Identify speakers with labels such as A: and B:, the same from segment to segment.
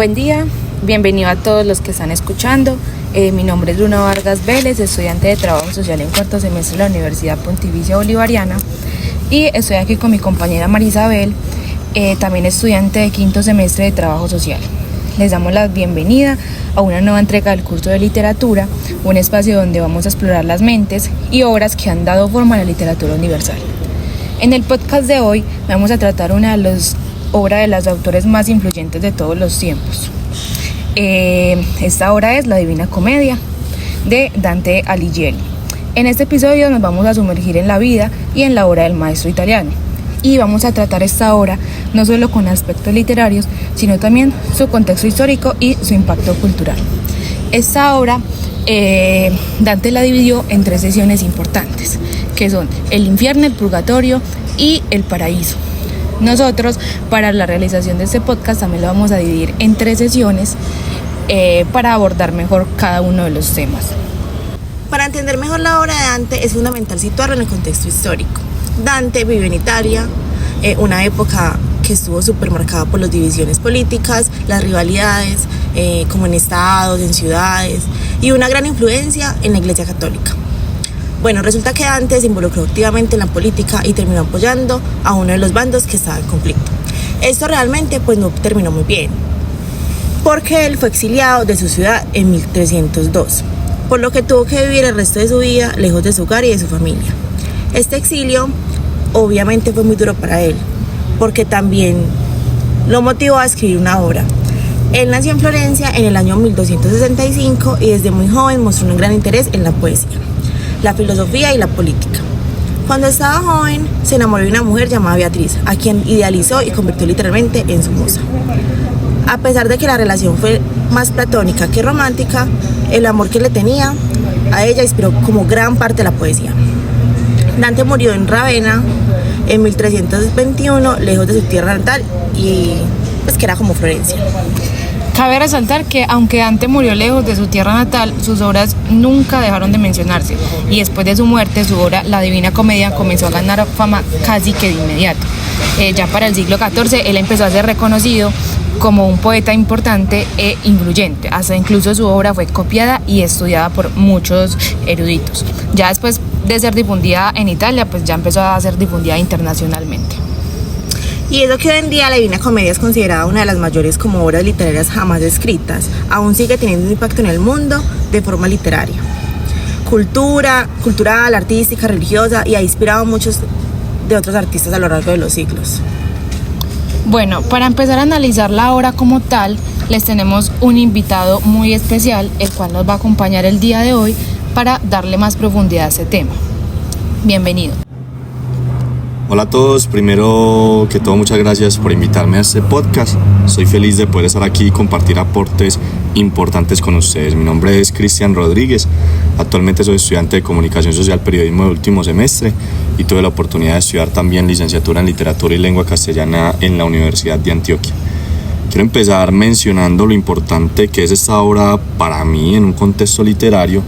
A: Buen día, bienvenido a todos los que están escuchando. Mi nombre es Luna Vargas Vélez, estudiante de Trabajo Social en cuarto semestre de la Universidad Pontificia Bolivariana, y estoy aquí con mi compañera Marisabel, también estudiante de quinto semestre de Trabajo Social. Les damos la bienvenida a una nueva entrega del curso de literatura, un espacio donde vamos a explorar las mentes y obras que han dado forma a la literatura universal. En el podcast de hoy vamos a tratar una de las obras de los autores más influyentes de todos los tiempos. Esta obra es La Divina Comedia, de Dante Alighieri. En este episodio nos vamos a sumergir en la vida y en la obra del maestro italiano, y vamos a tratar esta obra no solo con aspectos literarios, sino también su contexto histórico y su impacto cultural. Esta obra Dante la dividió en 3 sesiones importantes, que son el infierno, el purgatorio y el paraíso. Nosotros, para la realización de este podcast, también lo vamos a dividir en 3 sesiones para abordar mejor cada uno de los temas.
B: Para entender mejor la obra de Dante es fundamental situarlo en el contexto histórico. Dante vivió en Italia, una época que estuvo súper marcada por las divisiones políticas, las rivalidades, como en estados, en ciudades, y una gran influencia en la Iglesia Católica. Bueno, resulta que Dante se involucró activamente en la política y terminó apoyando a uno de los bandos que estaba en conflicto. Esto realmente no terminó muy bien, porque él fue exiliado de su ciudad en 1302, por lo que tuvo que vivir el resto de su vida lejos de su hogar y de su familia. Este exilio obviamente fue muy duro para él, porque también lo motivó a escribir una obra. Él nació en Florencia en el año 1265 y desde muy joven mostró un gran interés en la poesía, la filosofía y la política. Cuando estaba joven se enamoró de una mujer llamada Beatriz, a quien idealizó y convirtió literalmente en su musa. A pesar de que la relación fue más platónica que romántica, el amor que le tenía a ella inspiró como gran parte de la poesía. Dante murió en Ravenna en 1321, lejos de su tierra natal, y que era como Florencia.
A: Cabe resaltar que aunque Dante murió lejos de su tierra natal, sus obras nunca dejaron de mencionarse, y después de su muerte su obra La Divina Comedia comenzó a ganar fama casi que de inmediato. Ya para el siglo XIV él empezó a ser reconocido como un poeta importante e influyente, hasta incluso su obra fue copiada y estudiada por muchos eruditos. Ya después de ser difundida en Italia, ya empezó a ser difundida internacionalmente.
B: Y es lo que hoy en día La Divina Comedia es considerada una de las mayores como obras literarias jamás escritas. Aún sigue teniendo un impacto en el mundo de forma literaria, cultural, artística, religiosa, y ha inspirado a muchos de otros artistas a lo largo de los siglos.
A: Bueno, para empezar a analizar la obra como tal, les tenemos un invitado muy especial, el cual nos va a acompañar el día de hoy para darle más profundidad a este tema. Bienvenido.
C: Hola a todos, primero que todo muchas gracias por invitarme a este podcast. Soy feliz de poder estar aquí y compartir aportes importantes con ustedes. Mi nombre es Cristian Rodríguez, actualmente soy estudiante de Comunicación Social Periodismo de último semestre y tuve la oportunidad de estudiar también licenciatura en Literatura y Lengua Castellana en la Universidad de Antioquia. Quiero empezar mencionando lo importante que es esta obra para mí en un contexto literario.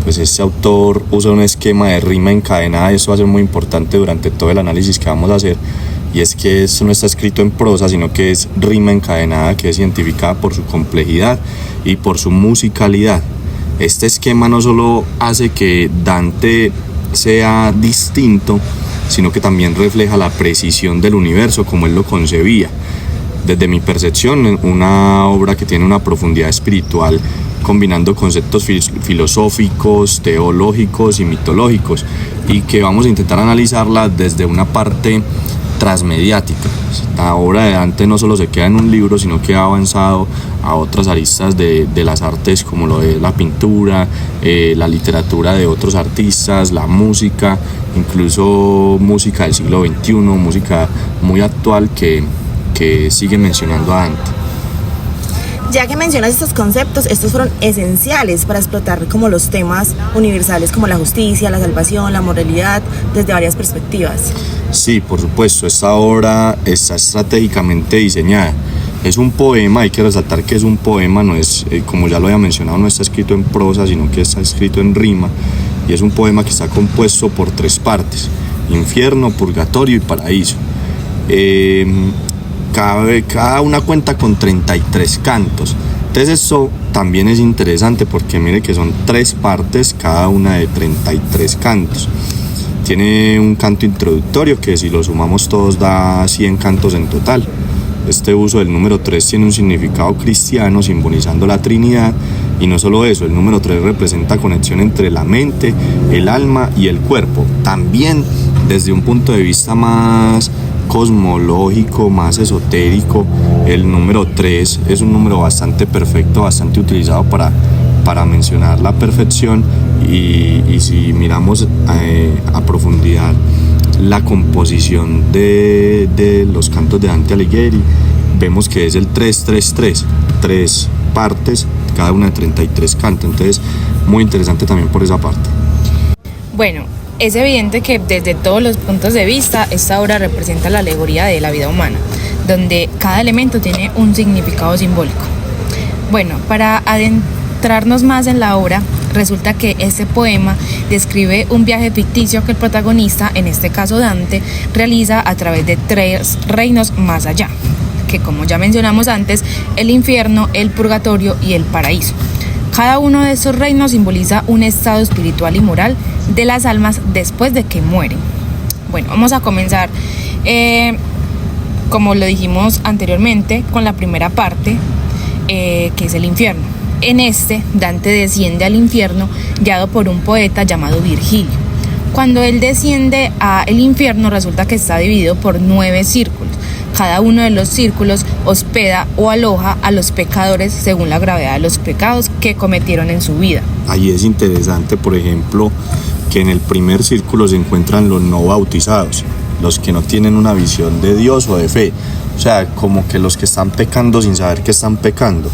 C: Pues este autor usa un esquema de rima encadenada, y eso va a ser muy importante durante todo el análisis que vamos a hacer, y es que esto no está escrito en prosa, sino que es rima encadenada, que es identificada por su complejidad y por su musicalidad. Este esquema no solo hace que Dante sea distinto, sino que también refleja la precisión del universo como él lo concebía. Desde mi percepción, una obra que tiene una profundidad espiritual, combinando conceptos filosóficos, teológicos y mitológicos, y que vamos a intentar analizarla desde una parte transmediática. La obra de Dante no solo se queda en un libro, sino que ha avanzado a otras aristas de las artes, como lo de la pintura, la literatura de otros artistas, la música, incluso música del siglo XXI, música muy actual que sigue mencionando a Dante.
B: Ya que mencionas estos conceptos, estos fueron esenciales para explotar como los temas universales como la justicia, la salvación, la moralidad, desde varias perspectivas.
C: Sí, por supuesto, esta obra está estratégicamente diseñada. Es un poema, hay que resaltar que es un poema, no es, como ya lo había mencionado, no está escrito en prosa, sino que está escrito en rima, y es un poema que está compuesto por 3 partes: infierno, purgatorio y paraíso. cada una cuenta con 33 cantos. Entonces eso también es interesante porque mire que son 3 partes, cada una de 33 cantos. Tiene un canto introductorio que si lo sumamos todos da 100 cantos en total. Este uso del número 3 tiene un significado cristiano simbolizando la Trinidad, y no solo eso, el número 3 representa conexión entre la mente, el alma y el cuerpo. También desde un punto de vista más cosmológico, más esotérico, el número 3 es un número bastante perfecto, bastante utilizado para mencionar la perfección, y si miramos a profundidad la composición de los cantos de Dante Alighieri, vemos que es el 3-3-3, 3 partes, cada una de 33 cantos. Entonces, muy interesante también por esa parte.
A: Bueno, es evidente que desde todos los puntos de vista esta obra representa la alegoría de la vida humana, donde cada elemento tiene un significado simbólico. Bueno, para adentrarnos más en la obra, resulta que este poema describe un viaje ficticio que el protagonista, en este caso Dante, realiza a través de 3 reinos más allá, que como ya mencionamos antes, el infierno, el purgatorio y el paraíso. Cada uno de estos reinos simboliza un estado espiritual y moral de las almas después de que mueren. Bueno, vamos a comenzar, como lo dijimos anteriormente, con la primera parte, que es el infierno. En este, Dante desciende al infierno guiado por un poeta llamado Virgilio. Cuando él desciende al infierno, resulta que está dividido por 9 círculos. Cada uno de los círculos hospeda o aloja a los pecadores según la gravedad de los pecados que cometieron en su vida.
C: Ahí es interesante, por ejemplo, que en el primer círculo se encuentran los no bautizados, los que no tienen una visión de Dios o de fe. O sea, como que los que están pecando sin saber que están pecando.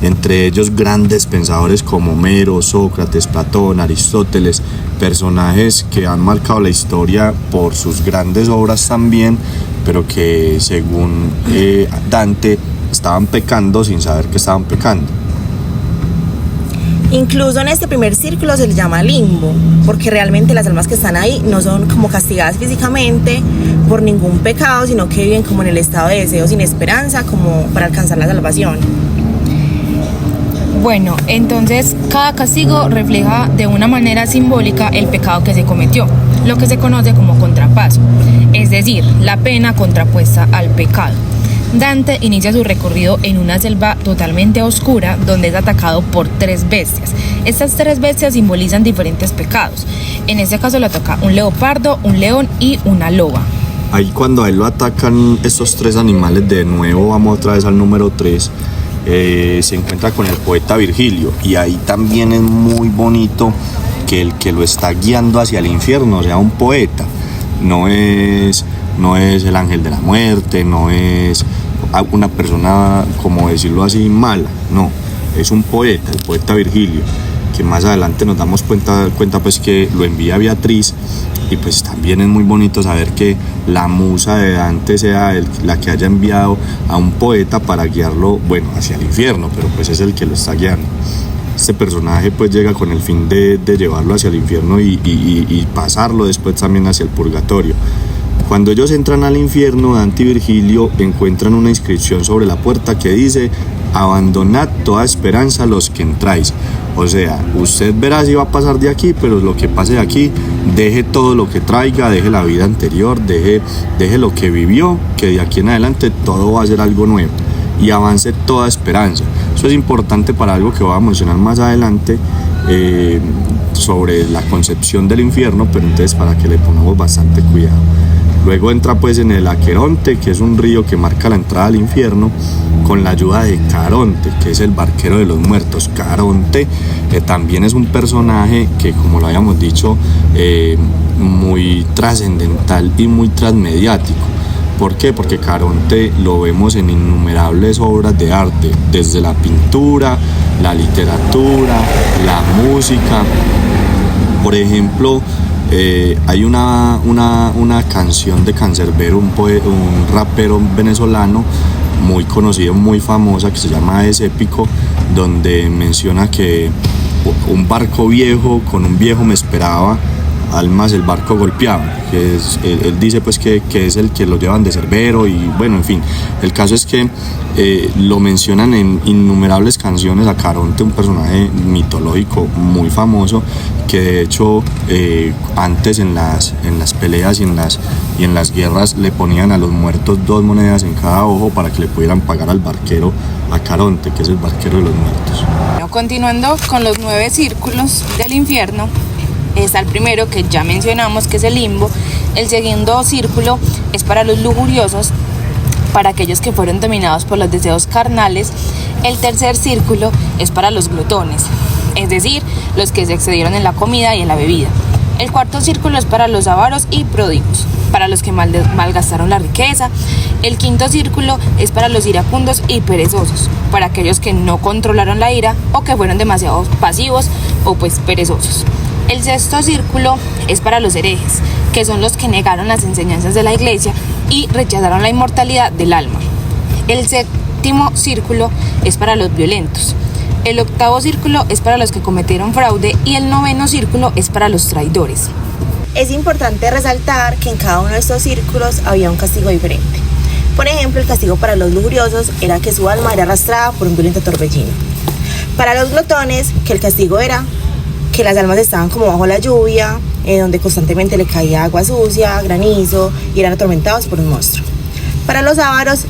C: Entre ellos grandes pensadores como Homero, Sócrates, Platón, Aristóteles, personajes que han marcado la historia por sus grandes obras también, pero que según Dante estaban pecando sin saber que estaban pecando.
B: Incluso en este primer círculo se le llama limbo, porque realmente las almas que están ahí no son como castigadas físicamente por ningún pecado, sino que viven como en el estado de deseo sin esperanza, como para alcanzar la salvación.
A: Bueno, entonces cada castigo refleja de una manera simbólica el pecado que se cometió, lo que se conoce como contrapaso, es decir, la pena contrapuesta al pecado. Dante inicia su recorrido en una selva totalmente oscura donde es atacado por 3 bestias. Estas 3 bestias simbolizan diferentes pecados. En este caso le toca un leopardo, un león y una loba.
C: Ahí cuando a él lo atacan estos 3 animales, de nuevo vamos otra vez al número 3, se encuentra con el poeta Virgilio, y ahí también es muy bonito que el que lo está guiando hacia el infierno sea un poeta. No es el ángel de la muerte, no es una persona, como decirlo así, mala, no, es un poeta, el poeta Virgilio, que más adelante nos damos cuenta pues que lo envía Beatriz, y pues también es muy bonito saber que la musa de Dante sea la que haya enviado a un poeta para guiarlo, bueno, hacia el infierno, pero pues es el que lo está guiando. Este personaje pues llega con el fin de llevarlo hacia el infierno y pasarlo después también hacia el purgatorio. Cuando ellos entran al infierno, Dante y Virgilio encuentran una inscripción sobre la puerta que dice: abandonad toda esperanza a los que entráis. O sea, usted verá si va a pasar de aquí, pero lo que pase de aquí, deje todo lo que traiga, deje la vida anterior, deje lo que vivió, que de aquí en adelante todo va a ser algo nuevo, y avance toda esperanza. Eso es importante para algo que voy a mencionar más adelante, sobre la concepción del infierno, pero entonces para que le pongamos bastante cuidado. Luego entra pues en el Aqueronte, que es un río que marca la entrada al infierno, con la ayuda de Caronte, que es el barquero de los muertos. Caronte también es un personaje que, como lo habíamos dicho, muy trascendental y muy transmediático. ¿Por qué? Porque Caronte lo vemos en innumerables obras de arte, desde la pintura, la literatura, la música. Por ejemplo, hay una canción de Canserbero, un rapero venezolano muy conocido, muy famosa, que se llama Es Épico, donde menciona que un barco viejo con un viejo me esperaba almas el barco golpeado, que es, él dice pues que es el que lo llevan de Cerbero y bueno, en fin, el caso es que lo mencionan en innumerables canciones a Caronte, un personaje mitológico muy famoso que de hecho antes en las peleas y en las guerras le ponían a los muertos 2 monedas en cada ojo para que le pudieran pagar al barquero, a Caronte, que es el barquero de los muertos.
A: Bueno, continuando con los 9 círculos del infierno, está el primero que ya mencionamos, que es el limbo. El segundo círculo es para los lujuriosos, para aquellos que fueron dominados por los deseos carnales. El tercer círculo es para los glotones, es decir, los que se excedieron en la comida y en la bebida. El cuarto círculo es para los avaros y pródigos, para los que malgastaron la riqueza. El quinto círculo es para los iracundos y perezosos, para aquellos que no controlaron la ira o que fueron demasiado pasivos o pues perezosos. El sexto círculo es para los herejes, que son los que negaron las enseñanzas de la iglesia y rechazaron la inmortalidad del alma. El séptimo círculo es para los violentos. El octavo círculo es para los que cometieron fraude y el noveno círculo es para los traidores.
B: Es importante resaltar que en cada uno de estos círculos había un castigo diferente. Por ejemplo, el castigo para los lujuriosos era que su alma era arrastrada por un violento torbellino. Para los glotones, que el castigo era que las almas estaban como bajo la lluvia, donde constantemente le caía agua sucia, granizo y eran atormentados por un monstruo. Para los ávaros,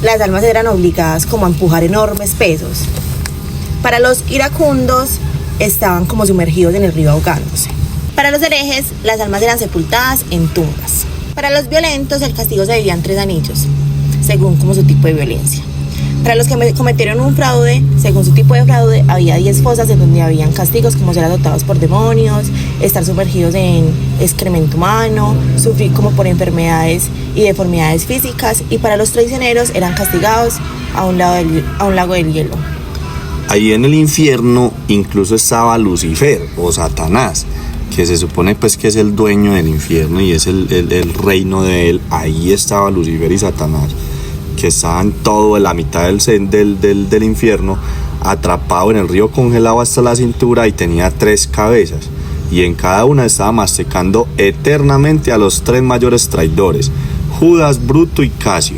B: las almas eran obligadas como a empujar enormes pesos. Para los iracundos, estaban como sumergidos en el río ahogándose. Para los herejes, las almas eran sepultadas en tumbas. Para los violentos, el castigo se dividía en 3 anillos, según como su tipo de violencia. Para los que cometieron un fraude, según su tipo de fraude, había 10 fosas en donde habían castigos como ser azotados por demonios, estar sumergidos en excremento humano, sufrir como por enfermedades y deformidades físicas, y para los traicioneros eran castigados a un lago del hielo.
C: Ahí en el infierno incluso estaba Lucifer o Satanás, que se supone pues que es el dueño del infierno y es el reino de él. Ahí estaba Lucifer y Satanás, que estaban todo en la mitad del infierno, atrapado en el río congelado hasta la cintura, y tenía 3 cabezas, y en cada una estaba masticando eternamente a los 3 mayores traidores, Judas, Bruto y Casio.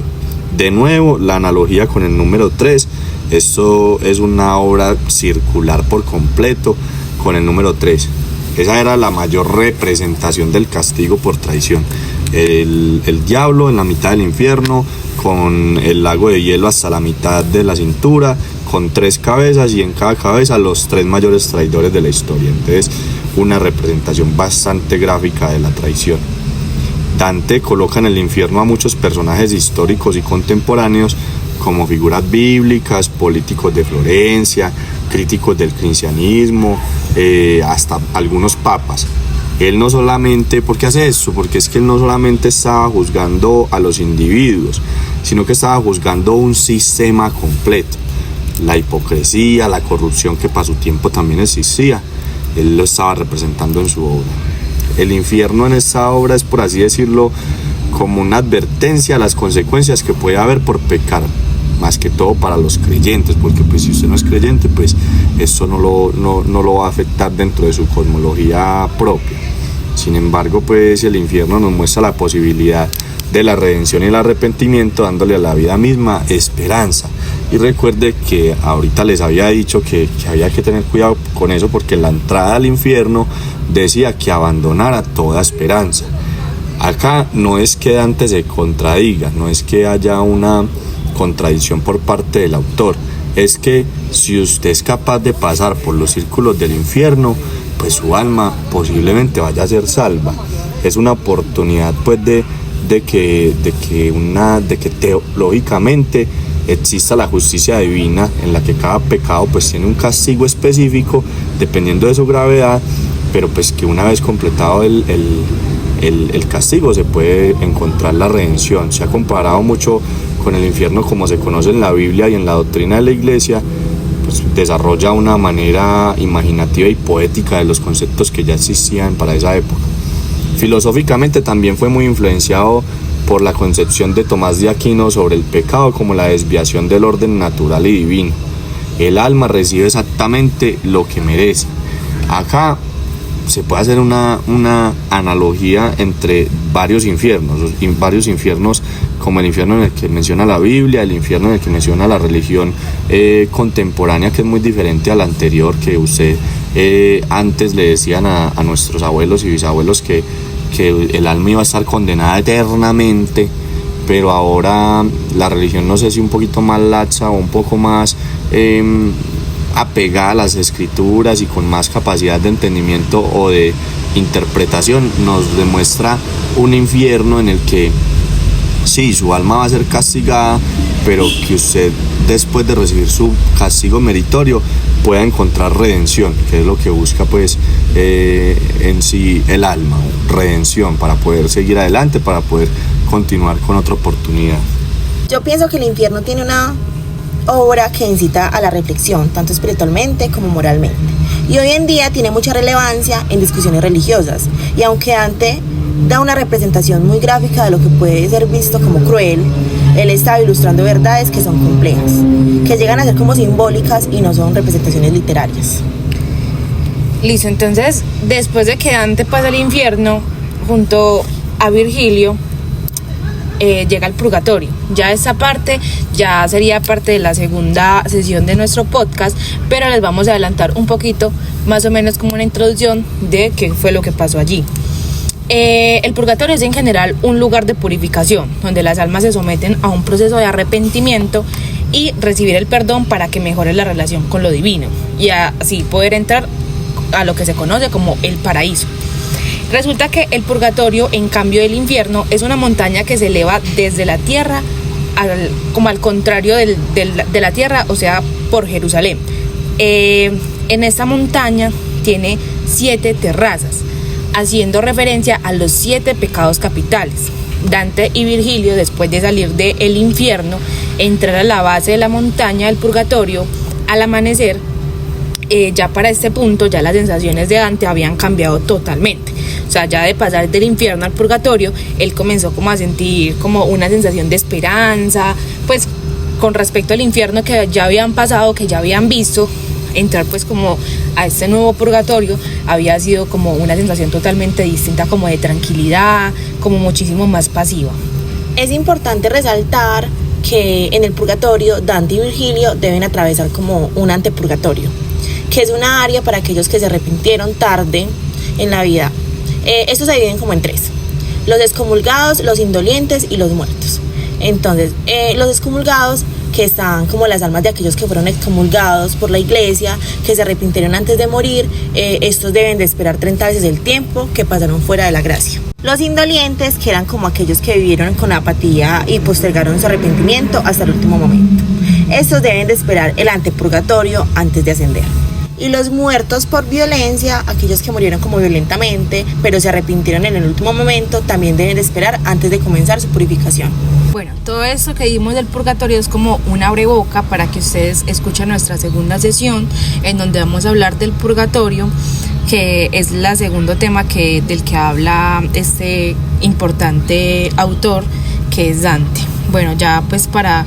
C: De nuevo, la analogía con el número 3, esto es una obra circular por completo con el número 3. Esa era la mayor representación del castigo por traición. El diablo en la mitad del infierno, con el lago de hielo hasta la mitad de la cintura, con 3 cabezas, y en cada cabeza los 3 mayores traidores de la historia. Entonces, una representación bastante gráfica de la traición. Dante coloca en el infierno a muchos personajes históricos y contemporáneos, como figuras bíblicas, políticos de Florencia, críticos del cristianismo, hasta algunos papas. Él no solamente, ¿por qué hace esto? Porque es que él no solamente estaba juzgando a los individuos, sino que estaba juzgando un sistema completo. La hipocresía, la corrupción que para su tiempo también existía, él lo estaba representando en su obra. El infierno en esta obra es, por así decirlo, como una advertencia a las consecuencias que puede haber por pecar, más que todo para los creyentes, porque pues si usted no es creyente, pues esto no lo va a afectar dentro de su cosmología propia. Sin embargo, pues el infierno nos muestra la posibilidad de la redención y el arrepentimiento, dándole a la vida misma esperanza. Y recuerde que ahorita les había dicho que había que tener cuidado con eso, porque la entrada al infierno decía que abandonara toda esperanza. Acá no es que Dante se contradiga, no es que haya una contradicción por parte del autor, es que si usted es capaz de pasar por los círculos del infierno, pues su alma posiblemente vaya a ser salva. Es una oportunidad pues de que teológicamente exista la justicia divina, en la que cada pecado pues tiene un castigo específico dependiendo de su gravedad, pero pues que una vez completado el castigo se puede encontrar la redención. Se ha comparado mucho con el infierno como se conoce en la Biblia y en la doctrina de la iglesia, pues desarrolla una manera imaginativa y poética de los conceptos que ya existían para esa época. Filosóficamente también fue muy influenciado por la concepción de Tomás de Aquino sobre el pecado como la desviación del orden natural y divino. El alma recibe exactamente lo que merece. Acá se puede hacer una analogía entre varios infiernos, como el infierno en el que menciona la Biblia, el infierno en el que menciona la religión contemporánea, que es muy diferente a la anterior, que usted antes le decían a nuestros abuelos y bisabuelos que el alma iba a estar condenada eternamente, pero ahora la religión, no sé si un poquito más laxa o un poco más apegada a las escrituras y con más capacidad de entendimiento o de interpretación, nos demuestra un infierno en el que sí, su alma va a ser castigada, pero que usted, después de recibir su castigo meritorio, pueda encontrar redención, que es lo que busca pues en sí el alma, redención, para poder seguir adelante, para poder continuar con otra oportunidad.
B: Yo pienso que el infierno tiene una obra que incita a la reflexión, tanto espiritualmente como moralmente, y hoy en día tiene mucha relevancia en discusiones religiosas, y aunque Dante da una representación muy gráfica de lo que puede ser visto como cruel, él está ilustrando verdades que son complejas, que llegan a ser como simbólicas y no son representaciones literarias.
A: Listo, entonces después de que Dante pasa el infierno junto a Virgilio, llega el purgatorio. Ya esta parte ya sería parte de la segunda sesión de nuestro podcast, pero les vamos a adelantar un poquito, más o menos como una introducción de qué fue lo que pasó allí. El purgatorio es en general un lugar de purificación, donde las almas se someten a un proceso de arrepentimiento y recibir el perdón para que mejore la relación con lo divino y así poder entrar a lo que se conoce como el paraíso. Resulta que el purgatorio, en cambio del infierno, es una montaña que se eleva desde la tierra como al contrario de la tierra, o sea, por Jerusalén. En esta montaña tiene 7 terrazas, haciendo referencia a los 7 pecados capitales. Dante y Virgilio, después de salir del infierno, entrar a la base de la montaña del purgatorio al amanecer. Ya para este punto, ya las sensaciones de Dante habían cambiado totalmente. O sea, ya de pasar del infierno al purgatorio, él comenzó como a sentir como una sensación de esperanza, pues con respecto al infierno que ya habían pasado, que ya habían visto. Entrar pues como a este nuevo purgatorio había sido como una sensación totalmente distinta, como de tranquilidad, como muchísimo más pasiva.
B: Es importante resaltar que en el purgatorio Dante y Virgilio deben atravesar como un antepurgatorio, que es una área para aquellos que se arrepintieron tarde en la vida. Estos se dividen como en 3: los excomulgados, los indolientes y los muertos. Entonces, los excomulgados, que están como las almas de aquellos que fueron excomulgados por la iglesia, que se arrepintieron antes de morir, estos deben de esperar 30 veces el tiempo que pasaron fuera de la gracia. Los indolientes, que eran como aquellos que vivieron con apatía y postergaron su arrepentimiento hasta el último momento, estos deben de esperar el antepurgatorio antes de ascender. Y los muertos por violencia, aquellos que murieron como violentamente, pero se arrepintieron en el último momento, también deben de esperar antes de comenzar su purificación.
A: Bueno, todo esto que vimos del purgatorio es como un abreboca para que ustedes escuchen nuestra segunda sesión, en donde vamos a hablar del purgatorio, que es el segundo tema del que habla este importante autor, que es Dante. Bueno, ya pues para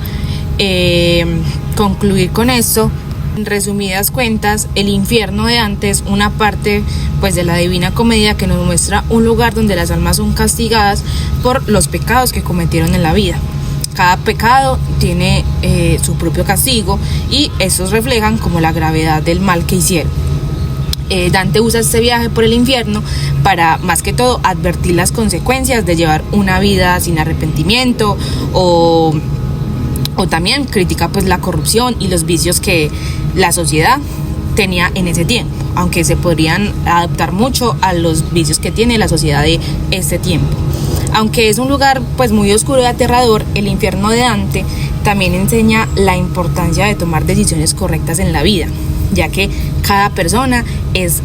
A: concluir con esto, en resumidas cuentas, el infierno de Dante es una parte pues de la Divina Comedia que nos muestra un lugar donde las almas son castigadas por los pecados que cometieron en la vida. Cada pecado tiene su propio castigo y estos reflejan como la gravedad del mal que hicieron. Dante usa este viaje por el infierno para, más que todo, advertir las consecuencias de llevar una vida sin arrepentimiento o también critica pues la corrupción y los vicios que la sociedad tenía en ese tiempo, aunque se podrían adaptar mucho a los vicios que tiene la sociedad de este tiempo. Aunque es un lugar pues muy oscuro y aterrador, el infierno de Dante también enseña la importancia de tomar decisiones correctas en la vida, ya que cada persona es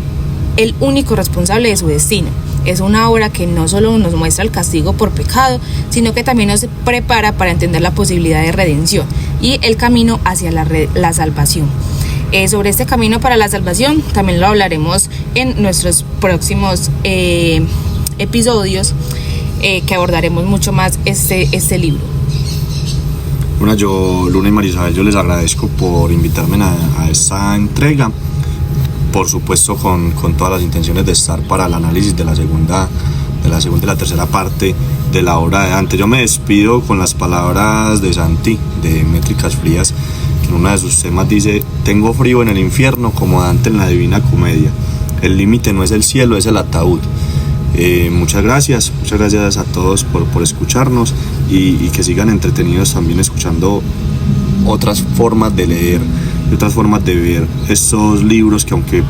A: el único responsable de su destino. Es una obra que no solo nos muestra el castigo por pecado, sino que también nos prepara para entender la posibilidad de redención y el camino hacia la salvación. Sobre este camino para la salvación también lo hablaremos en nuestros próximos episodios, que abordaremos mucho más este libro.
C: Bueno, yo, Luna y Marisabel, yo les agradezco por invitarme a esta entrega. por supuesto con todas las intenciones de estar para el análisis de la segunda y la tercera parte de la obra de Dante. Yo me despido con las palabras de Santi, de Métricas Frías, que en uno de sus temas dice: tengo frío en el infierno como Dante en la Divina Comedia, el límite no es el cielo, es el ataúd. Muchas gracias a todos por escucharnos y que sigan entretenidos también escuchando otras formas de leer y otras formas de ver estos libros que, aunque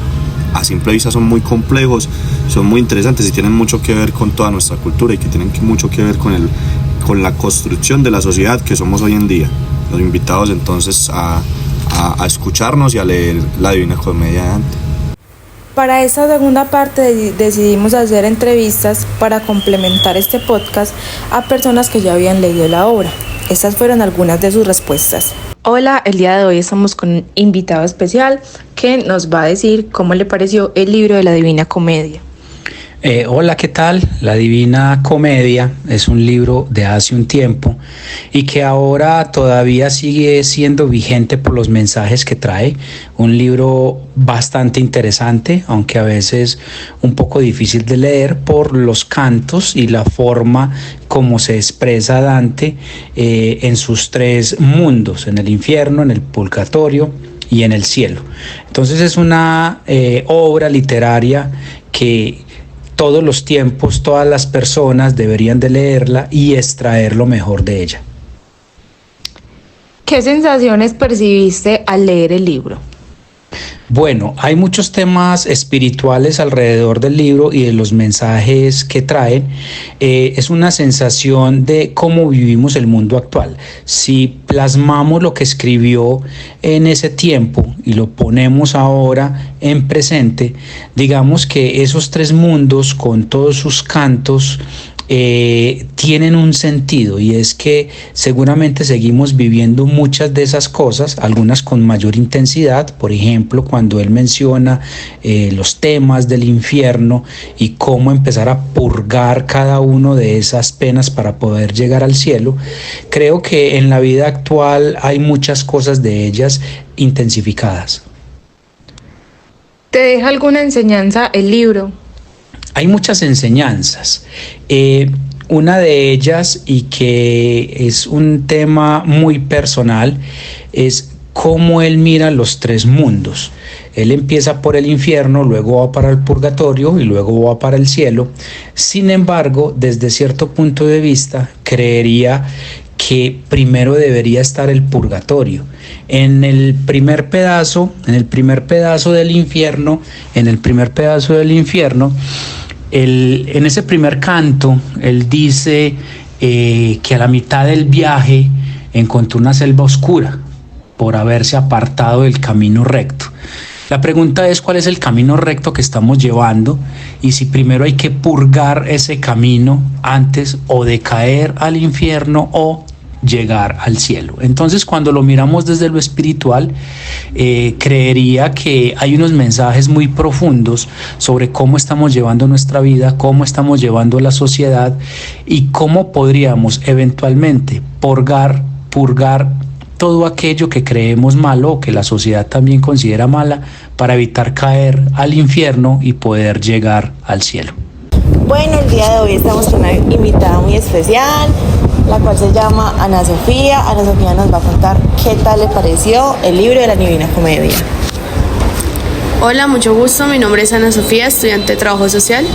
C: a simple vista son muy complejos, son muy interesantes y tienen mucho que ver con toda nuestra cultura y que tienen mucho que ver con la construcción de la sociedad que somos hoy en día. Los invitados entonces a escucharnos y a leer la Divina Comedia de Dante.
A: Para esta segunda parte decidimos hacer entrevistas para complementar este podcast a personas que ya habían leído la obra. Estas fueron algunas de sus respuestas. Hola, el día de hoy estamos con un invitado especial que nos va a decir cómo le pareció el libro de la Divina Comedia.
D: Hola, ¿qué tal? La Divina Comedia es un libro de hace un tiempo y que ahora todavía sigue siendo vigente por los mensajes que trae. Un libro bastante interesante, aunque a veces un poco difícil de leer por los cantos y la forma como se expresa Dante en sus tres mundos, en el infierno, en el purgatorio y en el cielo. Entonces es una obra literaria que todos los tiempos, todas las personas deberían de leerla y extraer lo mejor de ella.
A: ¿Qué sensaciones percibiste al leer el libro?
D: Bueno, hay muchos temas espirituales alrededor del libro y de los mensajes que traen. Es una sensación de cómo vivimos el mundo actual. Si plasmamos lo que escribió en ese tiempo y lo ponemos ahora en presente, digamos que esos tres mundos con todos sus cantos tienen un sentido, y es que seguramente seguimos viviendo muchas de esas cosas, algunas con mayor intensidad. Por ejemplo, cuando él menciona los temas del infierno y cómo empezar a purgar cada uno de esas penas para poder llegar al cielo, creo que en la vida actual hay muchas cosas de ellas intensificadas.
A: ¿Te deja alguna enseñanza el libro?
D: Hay muchas enseñanzas. Una de ellas, y que es un tema muy personal, es cómo él mira los tres mundos. Él empieza por el infierno, luego va para el purgatorio y luego va para el cielo. Sin embargo, desde cierto punto de vista, creería que primero debería estar el purgatorio. En el primer pedazo del infierno, en ese primer canto, él dice que a la mitad del viaje encontró una selva oscura por haberse apartado del camino recto. La pregunta es: ¿cuál es el camino recto que estamos llevando? Y si primero hay que purgar ese camino antes o de caer al infierno o llegar al cielo. Entonces, cuando lo miramos desde lo espiritual, creería que hay unos mensajes muy profundos sobre cómo estamos llevando nuestra vida, cómo estamos llevando la sociedad y cómo podríamos eventualmente purgar todo aquello que creemos malo o que la sociedad también considera mala, para evitar caer al infierno y poder llegar al cielo.
B: Bueno, el día de hoy estamos con una invitada muy especial, la cual se llama Ana Sofía. Ana Sofía nos va a contar qué tal le pareció el libro de la Divina Comedia.
E: Hola, mucho gusto. Mi nombre es Ana Sofía, estudiante de Trabajo Social.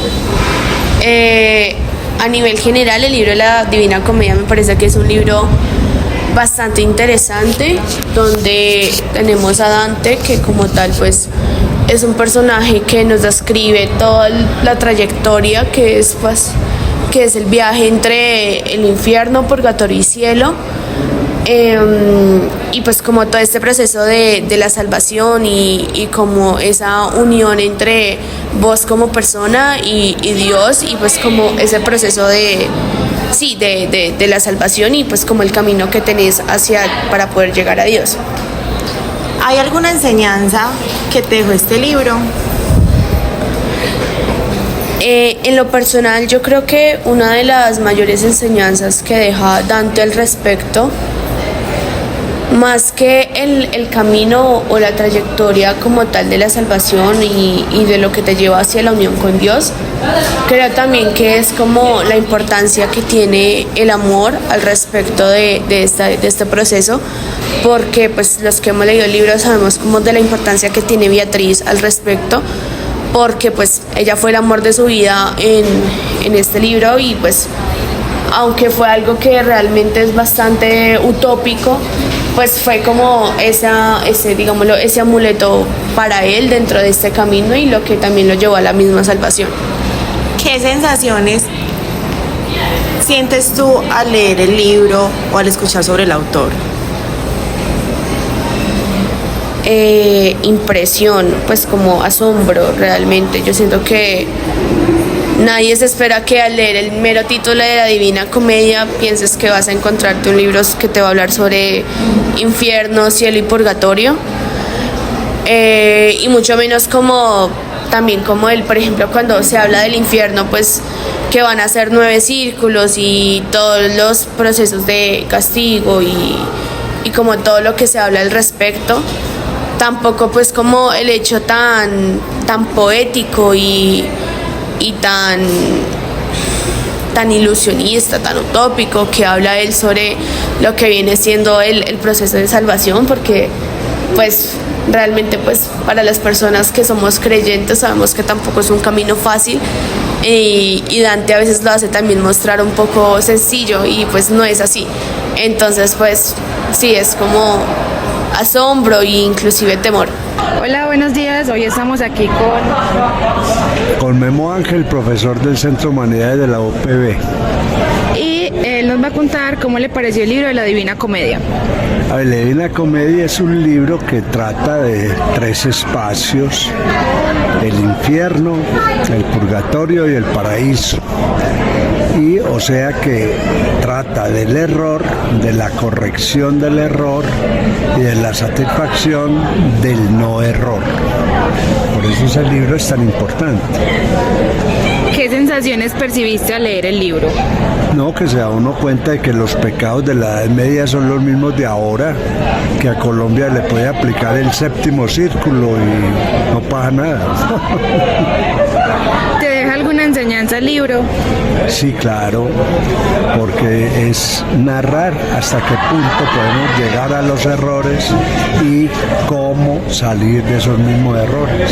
E: A nivel general, el libro de la Divina Comedia me parece que es un libro bastante interesante, donde tenemos a Dante, que como tal pues es un personaje que nos describe toda la trayectoria que es el viaje entre el infierno, purgatorio y cielo, y pues como todo este proceso de la salvación y como esa unión entre vos como persona y Dios, y pues como ese proceso de la salvación y pues como el camino que tenés para poder llegar a Dios.
B: ¿Hay alguna enseñanza que te dejó este libro?
E: En lo personal, yo creo que una de las mayores enseñanzas que deja Dante al respecto más que el camino o la trayectoria como tal de la salvación y de lo que te lleva hacia la unión con Dios, creo también que es como la importancia que tiene el amor al respecto de este proceso, porque pues los que hemos leído el libro sabemos como de la importancia que tiene Beatriz al respecto, porque pues ella fue el amor de su vida en este libro y pues aunque fue algo que realmente es bastante utópico, pues fue como ese amuleto para él dentro de este camino y lo que también lo llevó a la misma salvación.
B: ¿Qué sensaciones sientes tú al leer el libro o al escuchar sobre el autor?
E: Impresión, pues como asombro realmente. Yo siento que nadie se espera que al leer el mero título de la Divina Comedia pienses que vas a encontrarte un libro que te va a hablar sobre infierno, cielo y purgatorio, y mucho menos como también como por ejemplo, cuando se habla del infierno, pues que van a ser 9 círculos y todos los procesos de castigo y como todo lo que se habla al respecto. Tampoco pues como el hecho tan poético y tan ilusionista, tan utópico que habla él sobre lo que viene siendo el proceso de salvación, porque pues realmente pues para las personas que somos creyentes sabemos que tampoco es un camino fácil y Dante a veces lo hace también mostrar un poco sencillo y pues no es así. Entonces pues sí, es como asombro e inclusive temor.
A: Hola, buenos días. Hoy estamos aquí
F: con Memo Ángel, profesor del Centro de Humanidades de la UPB.
A: Y él nos va a contar cómo le pareció el libro de la Divina Comedia.
F: La Divina Comedia es un libro que trata de 3 espacios: el infierno, el purgatorio y el paraíso. Y o sea que trata del error, de la corrección del error y de la satisfacción del no error. Por eso ese libro es tan importante.
A: ¿Qué sensaciones percibiste al leer el libro?
F: No, que se da uno cuenta de que los pecados de la Edad Media son los mismos de ahora, que a Colombia le puede aplicar el 7º círculo y no pasa nada.
A: ¿Te deja alguna enseñanza el libro?
F: Sí, claro, porque es narrar hasta qué punto podemos llegar a los errores y cómo salir de esos mismos errores.